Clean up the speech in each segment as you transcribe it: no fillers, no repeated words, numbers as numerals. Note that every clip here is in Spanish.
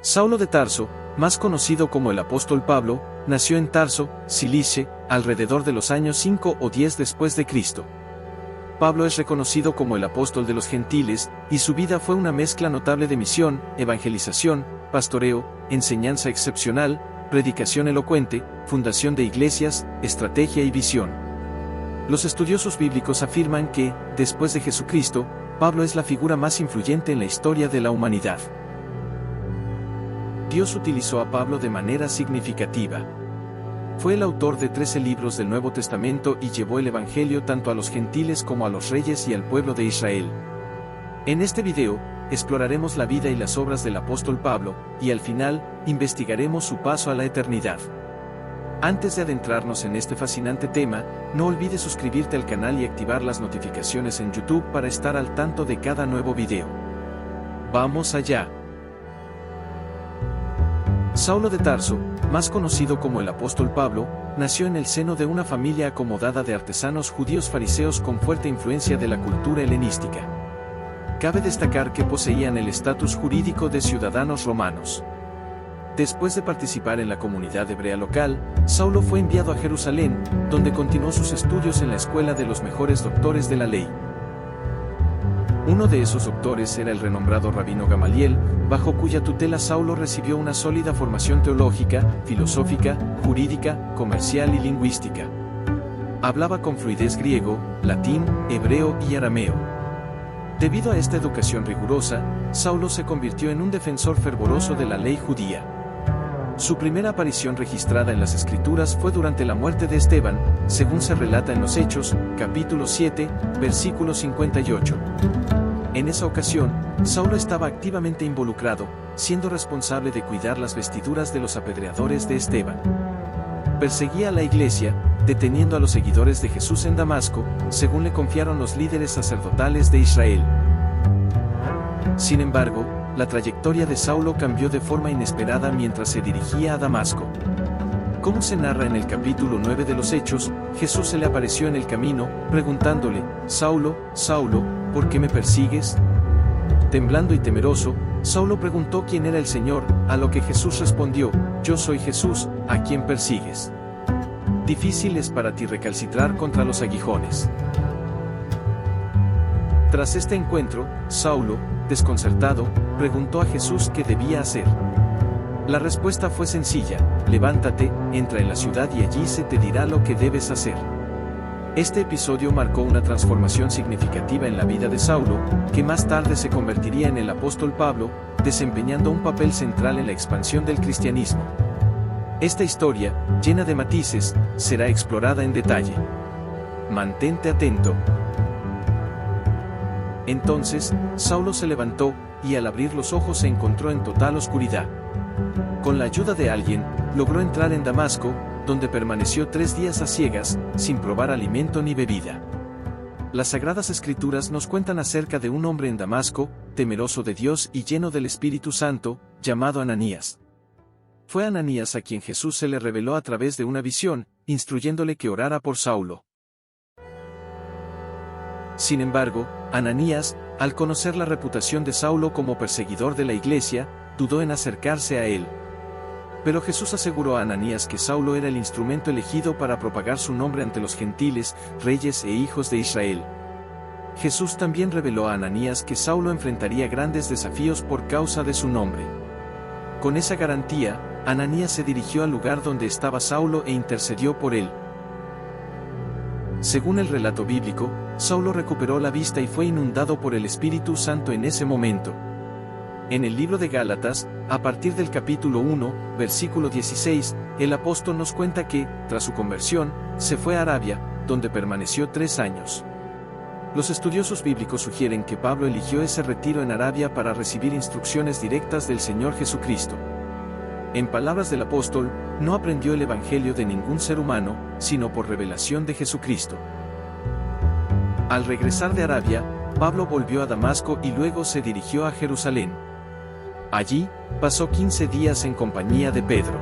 Saulo de Tarso, más conocido como el apóstol Pablo, nació en Tarso, Cilicia, alrededor de los años 5 o 10 después de Cristo. Pablo es reconocido como el apóstol de los gentiles, y su vida fue una mezcla notable de misión, evangelización, pastoreo, enseñanza excepcional, predicación elocuente, fundación de iglesias, estrategia y visión. Los estudiosos bíblicos afirman que, después de Jesucristo, Pablo es la figura más influyente en la historia de la humanidad. Dios utilizó a Pablo de manera significativa. Fue el autor de 13 libros del Nuevo Testamento y llevó el Evangelio tanto a los gentiles como a los reyes y al pueblo de Israel. En este video, exploraremos la vida y las obras del apóstol Pablo, y al final, investigaremos su paso a la eternidad. Antes de adentrarnos en este fascinante tema, no olvides suscribirte al canal y activar las notificaciones en YouTube para estar al tanto de cada nuevo video. ¡Vamos allá! Saulo de Tarso, más conocido como el apóstol Pablo, nació en el seno de una familia acomodada de artesanos judíos fariseos con fuerte influencia de la cultura helenística. Cabe destacar que poseían el estatus jurídico de ciudadanos romanos. Después de participar en la comunidad hebrea local, Saulo fue enviado a Jerusalén, donde continuó sus estudios en la escuela de los mejores doctores de la ley. Uno de esos doctores era el renombrado rabino Gamaliel, bajo cuya tutela Saulo recibió una sólida formación teológica, filosófica, jurídica, comercial y lingüística. Hablaba con fluidez griego, latín, hebreo y arameo. Debido a esta educación rigurosa, Saulo se convirtió en un defensor fervoroso de la ley judía. Su primera aparición registrada en las Escrituras fue durante la muerte de Esteban, según se relata en los Hechos, capítulo 7, versículo 58. En esa ocasión, Saulo estaba activamente involucrado, siendo responsable de cuidar las vestiduras de los apedreadores de Esteban. Perseguía a la iglesia, deteniendo a los seguidores de Jesús en Damasco, según le confiaron los líderes sacerdotales de Israel. Sin embargo, la trayectoria de Saulo cambió de forma inesperada mientras se dirigía a Damasco. Como se narra en el capítulo 9 de los Hechos, Jesús se le apareció en el camino, preguntándole: «Saulo, Saulo, ¿por qué me persigues?». Temblando y temeroso, Saulo preguntó quién era el Señor, a lo que Jesús respondió: «Yo soy Jesús, a quien persigues. Difícil es para ti recalcitrar contra los aguijones». Tras este encuentro, Saulo, desconcertado, preguntó a Jesús qué debía hacer. La respuesta fue sencilla: «Levántate, entra en la ciudad y allí se te dirá lo que debes hacer». Este episodio marcó una transformación significativa en la vida de Saulo, que más tarde se convertiría en el apóstol Pablo, desempeñando un papel central en la expansión del cristianismo. Esta historia, llena de matices, será explorada en detalle. Mantente atento. Entonces, Saulo se levantó, y al abrir los ojos se encontró en total oscuridad. Con la ayuda de alguien, logró entrar en Damasco, donde permaneció 3 días a ciegas, sin probar alimento ni bebida. Las Sagradas Escrituras nos cuentan acerca de un hombre en Damasco, temeroso de Dios y lleno del Espíritu Santo, llamado Ananías. Fue a Ananías a quien Jesús se le reveló a través de una visión, instruyéndole que orara por Saulo. Sin embargo, Ananías, al conocer la reputación de Saulo como perseguidor de la iglesia, dudó en acercarse a él. Pero Jesús aseguró a Ananías que Saulo era el instrumento elegido para propagar su nombre ante los gentiles, reyes e hijos de Israel. Jesús también reveló a Ananías que Saulo enfrentaría grandes desafíos por causa de su nombre. Con esa garantía, Ananías se dirigió al lugar donde estaba Saulo e intercedió por él. Según el relato bíblico, Saulo recuperó la vista y fue inundado por el Espíritu Santo en ese momento. En el libro de Gálatas, a partir del capítulo 1, versículo 16, el apóstol nos cuenta que, tras su conversión, se fue a Arabia, donde permaneció 3 años. Los estudiosos bíblicos sugieren que Pablo eligió ese retiro en Arabia para recibir instrucciones directas del Señor Jesucristo. En palabras del apóstol, no aprendió el Evangelio de ningún ser humano, sino por revelación de Jesucristo. Al regresar de Arabia, Pablo volvió a Damasco y luego se dirigió a Jerusalén. Allí, pasó 15 días en compañía de Pedro.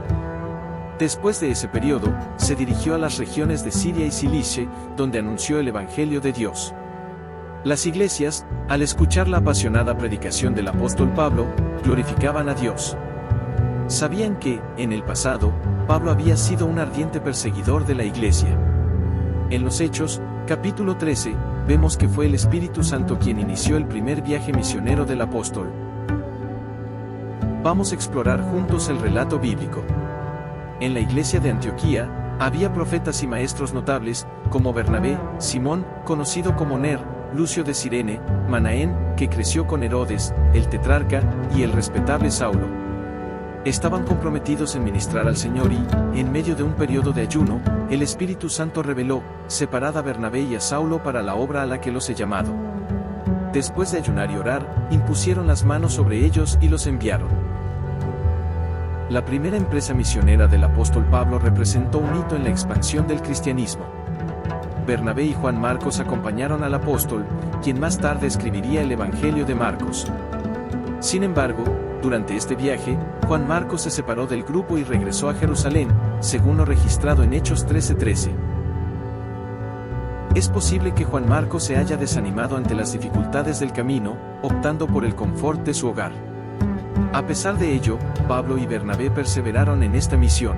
Después de ese periodo, se dirigió a las regiones de Siria y Cilicia, donde anunció el Evangelio de Dios. Las iglesias, al escuchar la apasionada predicación del apóstol Pablo, glorificaban a Dios. Sabían que, en el pasado, Pablo había sido un ardiente perseguidor de la iglesia. En los Hechos, capítulo 13, vemos que fue el Espíritu Santo quien inició el primer viaje misionero del apóstol. Vamos a explorar juntos el relato bíblico. En la iglesia de Antioquía, había profetas y maestros notables, como Bernabé, Simón, conocido como Ner, Lucio de Cirene, Manaén, que creció con Herodes, el tetrarca, y el respetable Saulo. Estaban comprometidos en ministrar al Señor y, en medio de un periodo de ayuno, el Espíritu Santo reveló, separad a Bernabé y a Saulo para la obra a la que los he llamado. Después de ayunar y orar, impusieron las manos sobre ellos y los enviaron. La primera empresa misionera del apóstol Pablo representó un hito en la expansión del cristianismo. Bernabé y Juan Marcos acompañaron al apóstol, quien más tarde escribiría el Evangelio de Marcos. Sin embargo, durante este viaje, Juan Marcos se separó del grupo y regresó a Jerusalén, según lo registrado en Hechos 13:13. Es posible que Juan Marcos se haya desanimado ante las dificultades del camino, optando por el confort de su hogar. A pesar de ello, Pablo y Bernabé perseveraron en esta misión.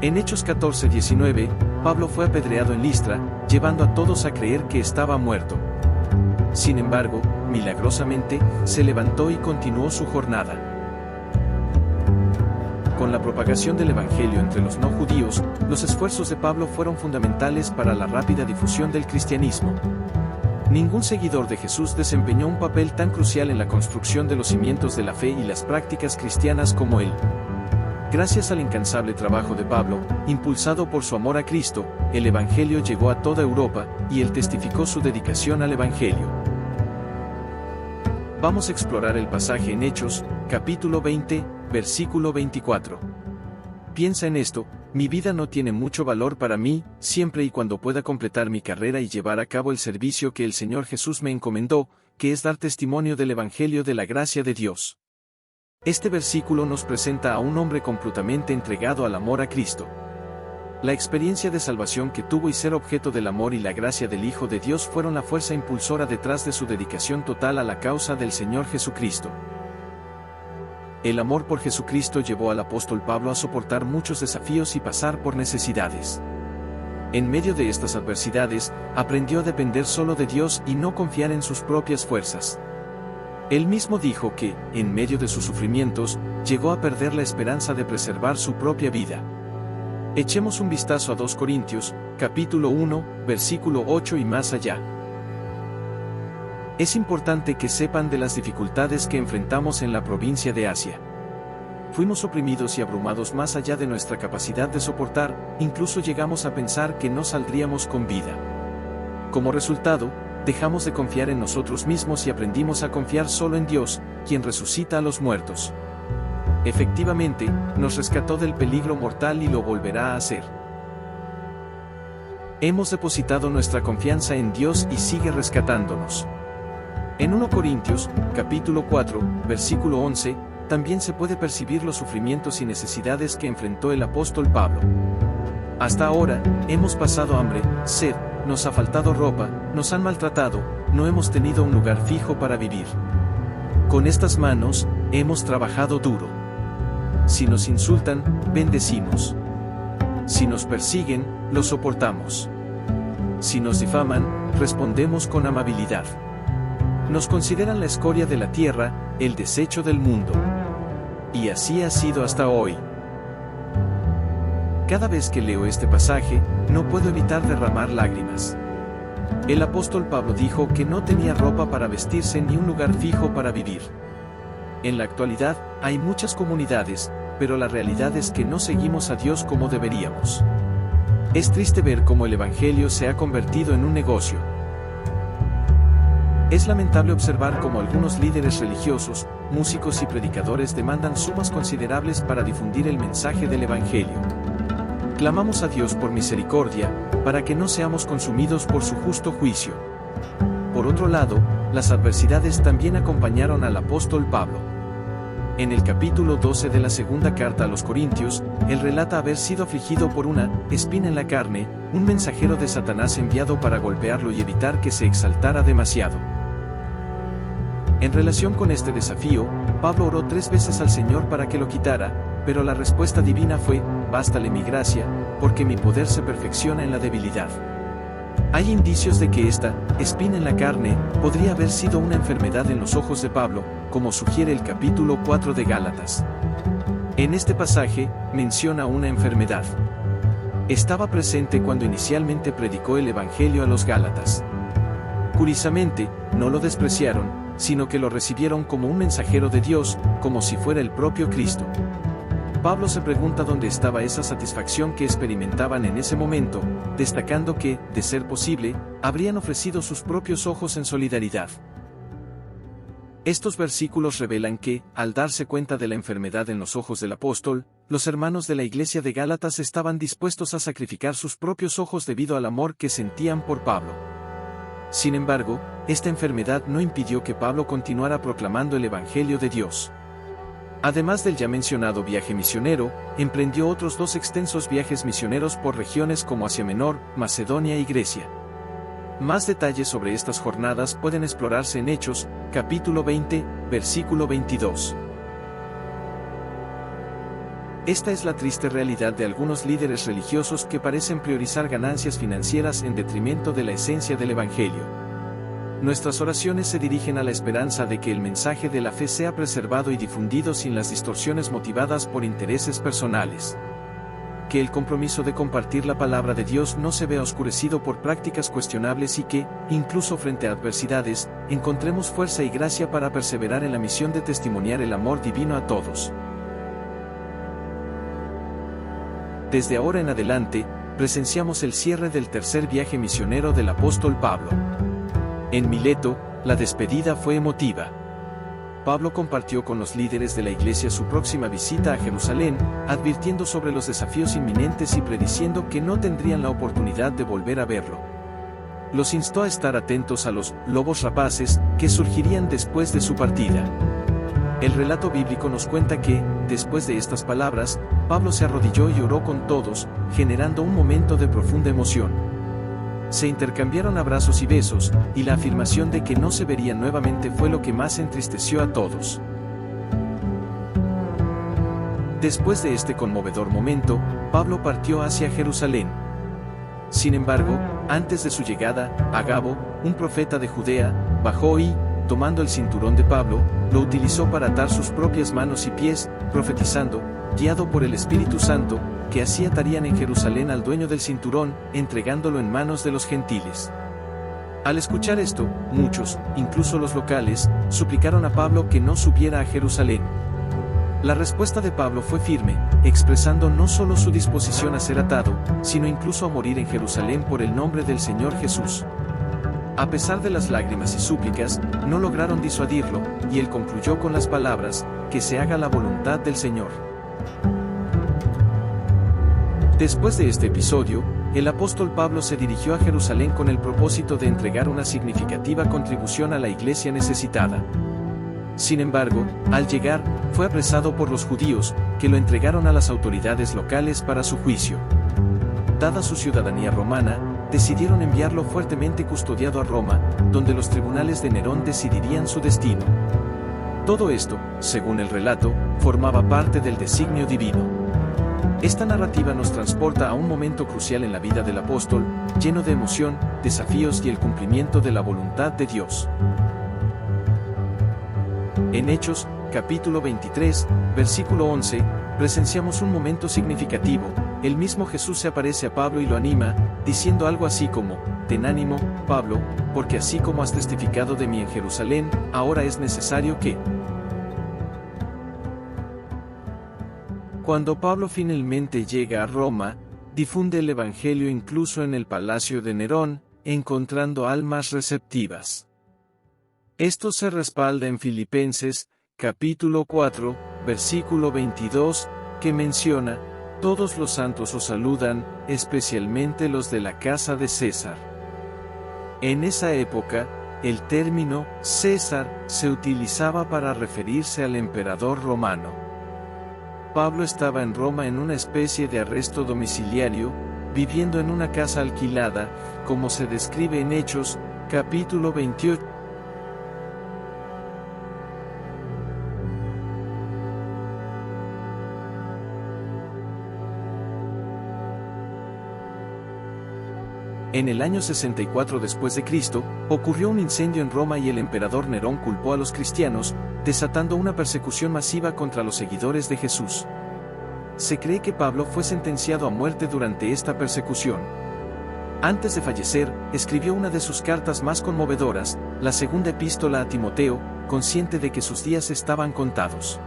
En Hechos 14:19, Pablo fue apedreado en Listra, llevando a todos a creer que estaba muerto. Sin embargo, milagrosamente, se levantó y continuó su jornada. Con la propagación del Evangelio entre los no judíos, los esfuerzos de Pablo fueron fundamentales para la rápida difusión del cristianismo. Ningún seguidor de Jesús desempeñó un papel tan crucial en la construcción de los cimientos de la fe y las prácticas cristianas como él. Gracias al incansable trabajo de Pablo, impulsado por su amor a Cristo, el Evangelio llegó a toda Europa, y él testificó su dedicación al Evangelio. Vamos a explorar el pasaje en Hechos, capítulo 20, versículo 24. Piensa en esto: mi vida no tiene mucho valor para mí, siempre y cuando pueda completar mi carrera y llevar a cabo el servicio que el Señor Jesús me encomendó, que es dar testimonio del Evangelio de la gracia de Dios. Este versículo nos presenta a un hombre completamente entregado al amor a Cristo. La experiencia de salvación que tuvo y ser objeto del amor y la gracia del Hijo de Dios fueron la fuerza impulsora detrás de su dedicación total a la causa del Señor Jesucristo. El amor por Jesucristo llevó al apóstol Pablo a soportar muchos desafíos y pasar por necesidades. En medio de estas adversidades, aprendió a depender solo de Dios y no confiar en sus propias fuerzas. Él mismo dijo que, en medio de sus sufrimientos, llegó a perder la esperanza de preservar su propia vida. Echemos un vistazo a 2 Corintios, capítulo 1, versículo 8 y más allá. Es importante que sepan de las dificultades que enfrentamos en la provincia de Asia. Fuimos oprimidos y abrumados más allá de nuestra capacidad de soportar, incluso llegamos a pensar que no saldríamos con vida. Como resultado, dejamos de confiar en nosotros mismos y aprendimos a confiar solo en Dios, quien resucita a los muertos. Efectivamente, nos rescató del peligro mortal y lo volverá a hacer. Hemos depositado nuestra confianza en Dios y sigue rescatándonos. En 1 Corintios, capítulo 4, versículo 11, también se puede percibir los sufrimientos y necesidades que enfrentó el apóstol Pablo. Hasta ahora, hemos pasado hambre, sed, nos ha faltado ropa, nos han maltratado, no hemos tenido un lugar fijo para vivir. Con estas manos, hemos trabajado duro. Si nos insultan, bendecimos. Si nos persiguen, lo soportamos. Si nos difaman, respondemos con amabilidad. Nos consideran la escoria de la tierra, el desecho del mundo. Y así ha sido hasta hoy. Cada vez que leo este pasaje, no puedo evitar derramar lágrimas. El apóstol Pablo dijo que no tenía ropa para vestirse ni un lugar fijo para vivir. En la actualidad, hay muchas comunidades, pero la realidad es que no seguimos a Dios como deberíamos. Es triste ver cómo el Evangelio se ha convertido en un negocio. Es lamentable observar cómo algunos líderes religiosos, músicos y predicadores demandan sumas considerables para difundir el mensaje del Evangelio. Clamamos a Dios por misericordia, para que no seamos consumidos por su justo juicio. Por otro lado, las adversidades también acompañaron al apóstol Pablo. En el capítulo 12 de la segunda carta a los Corintios, él relata haber sido afligido por una espina en la carne, un mensajero de Satanás enviado para golpearlo y evitar que se exaltara demasiado. En relación con este desafío, Pablo oró 3 veces al Señor para que lo quitara, pero la respuesta divina fue: bástale mi gracia, porque mi poder se perfecciona en la debilidad. Hay indicios de que esta espina en la carne podría haber sido una enfermedad en los ojos de Pablo, como sugiere el capítulo 4 de Gálatas. En este pasaje, menciona una enfermedad. Estaba presente cuando inicialmente predicó el Evangelio a los Gálatas. Curiosamente, no lo despreciaron, sino que lo recibieron como un mensajero de Dios, como si fuera el propio Cristo. Pablo se pregunta dónde estaba esa satisfacción que experimentaban en ese momento, destacando que, de ser posible, habrían ofrecido sus propios ojos en solidaridad. Estos versículos revelan que, al darse cuenta de la enfermedad en los ojos del apóstol, los hermanos de la iglesia de Gálatas estaban dispuestos a sacrificar sus propios ojos debido al amor que sentían por Pablo. Sin embargo, esta enfermedad no impidió que Pablo continuara proclamando el Evangelio de Dios. Además del ya mencionado viaje misionero, emprendió otros 2 extensos viajes misioneros por regiones como Asia Menor, Macedonia y Grecia. Más detalles sobre estas jornadas pueden explorarse en Hechos, capítulo 20, versículo 22. Esta es la triste realidad de algunos líderes religiosos que parecen priorizar ganancias financieras en detrimento de la esencia del Evangelio. Nuestras oraciones se dirigen a la esperanza de que el mensaje de la fe sea preservado y difundido sin las distorsiones motivadas por intereses personales. Que el compromiso de compartir la palabra de Dios no se vea oscurecido por prácticas cuestionables y que, incluso frente a adversidades, encontremos fuerza y gracia para perseverar en la misión de testimoniar el amor divino a todos. Desde ahora en adelante, presenciamos el cierre del tercer viaje misionero del apóstol Pablo. En Mileto, la despedida fue emotiva. Pablo compartió con los líderes de la iglesia su próxima visita a Jerusalén, advirtiendo sobre los desafíos inminentes y prediciendo que no tendrían la oportunidad de volver a verlo. Los instó a estar atentos a los lobos rapaces que surgirían después de su partida. El relato bíblico nos cuenta que, después de estas palabras, Pablo se arrodilló y oró con todos, generando un momento de profunda emoción. Se intercambiaron abrazos y besos, y la afirmación de que no se verían nuevamente fue lo que más entristeció a todos. Después de este conmovedor momento, Pablo partió hacia Jerusalén. Sin embargo, antes de su llegada, Agabo, un profeta de Judea, bajó y, tomando el cinturón de Pablo, lo utilizó para atar sus propias manos y pies, profetizando, guiado por el Espíritu Santo, que así atarían en Jerusalén al dueño del cinturón, entregándolo en manos de los gentiles. Al escuchar esto, muchos, incluso los locales, suplicaron a Pablo que no subiera a Jerusalén. La respuesta de Pablo fue firme, expresando no solo su disposición a ser atado, sino incluso a morir en Jerusalén por el nombre del Señor Jesús. A pesar de las lágrimas y súplicas, no lograron disuadirlo, y él concluyó con las palabras: que se haga la voluntad del Señor. Después de este episodio, el apóstol Pablo se dirigió a Jerusalén con el propósito de entregar una significativa contribución a la iglesia necesitada. Sin embargo, al llegar, fue apresado por los judíos, que lo entregaron a las autoridades locales para su juicio. Dada su ciudadanía romana, decidieron enviarlo fuertemente custodiado a Roma, donde los tribunales de Nerón decidirían su destino. Todo esto, según el relato, formaba parte del designio divino. Esta narrativa nos transporta a un momento crucial en la vida del apóstol, lleno de emoción, desafíos y el cumplimiento de la voluntad de Dios. En Hechos, capítulo 23, versículo 11, presenciamos un momento significativo. El mismo Jesús se aparece a Pablo y lo anima, diciendo algo así como: ten ánimo, Pablo, porque así como has testificado de mí en Jerusalén, ahora es necesario que... Cuando Pablo finalmente llega a Roma, difunde el Evangelio incluso en el palacio de Nerón, encontrando almas receptivas. Esto se respalda en Filipenses, capítulo 4, versículo 22, que menciona: todos los santos os saludan, especialmente los de la casa de César. En esa época, el término César se utilizaba para referirse al emperador romano. Pablo estaba en Roma en una especie de arresto domiciliario, viviendo en una casa alquilada, como se describe en Hechos, capítulo 28. En el año 64 después de Cristo, ocurrió un incendio en Roma y el emperador Nerón culpó a los cristianos, desatando una persecución masiva contra los seguidores de Jesús. Se cree que Pablo fue sentenciado a muerte durante esta persecución. Antes de fallecer, escribió una de sus cartas más conmovedoras, la segunda epístola a Timoteo, consciente de que sus días estaban contados.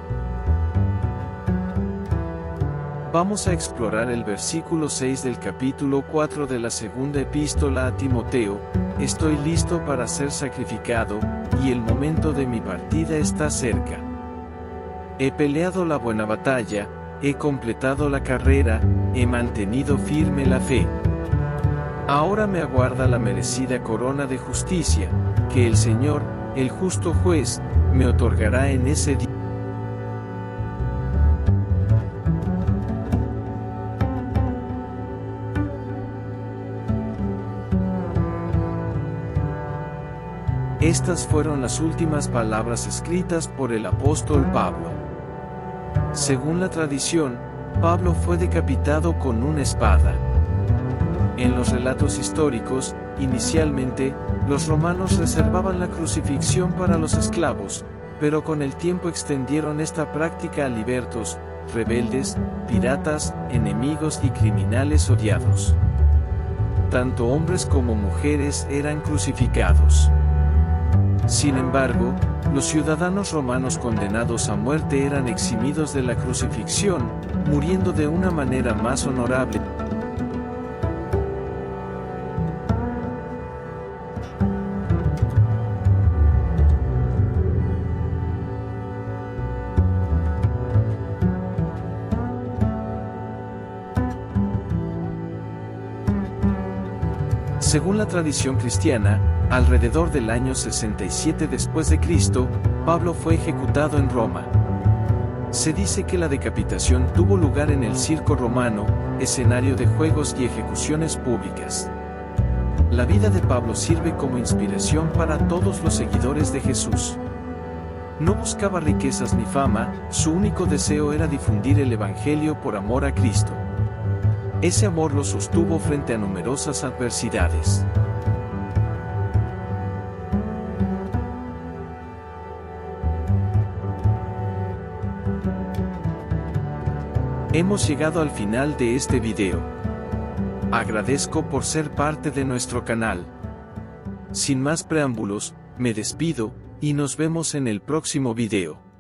Vamos a explorar el versículo 6 del capítulo 4 de la segunda epístola a Timoteo. Estoy listo para ser sacrificado, y el momento de mi partida está cerca. He peleado la buena batalla, he completado la carrera, he mantenido firme la fe. Ahora me aguarda la merecida corona de justicia, que el Señor, el justo juez, me otorgará en ese día. Estas fueron las últimas palabras escritas por el apóstol Pablo. Según la tradición, Pablo fue decapitado con una espada. En los relatos históricos, inicialmente, los romanos reservaban la crucifixión para los esclavos, pero con el tiempo extendieron esta práctica a libertos, rebeldes, piratas, enemigos y criminales odiados. Tanto hombres como mujeres eran crucificados. Sin embargo, los ciudadanos romanos condenados a muerte eran eximidos de la crucifixión, muriendo de una manera más honorable. Según la tradición cristiana, alrededor del año 67 después de Cristo, Pablo fue ejecutado en Roma. Se dice que la decapitación tuvo lugar en el circo romano, escenario de juegos y ejecuciones públicas. La vida de Pablo sirve como inspiración para todos los seguidores de Jesús. No buscaba riquezas ni fama, su único deseo era difundir el Evangelio por amor a Cristo. Ese amor lo sostuvo frente a numerosas adversidades. Hemos llegado al final de este video. Agradezco por ser parte de nuestro canal. Sin más preámbulos, me despido, y nos vemos en el próximo video.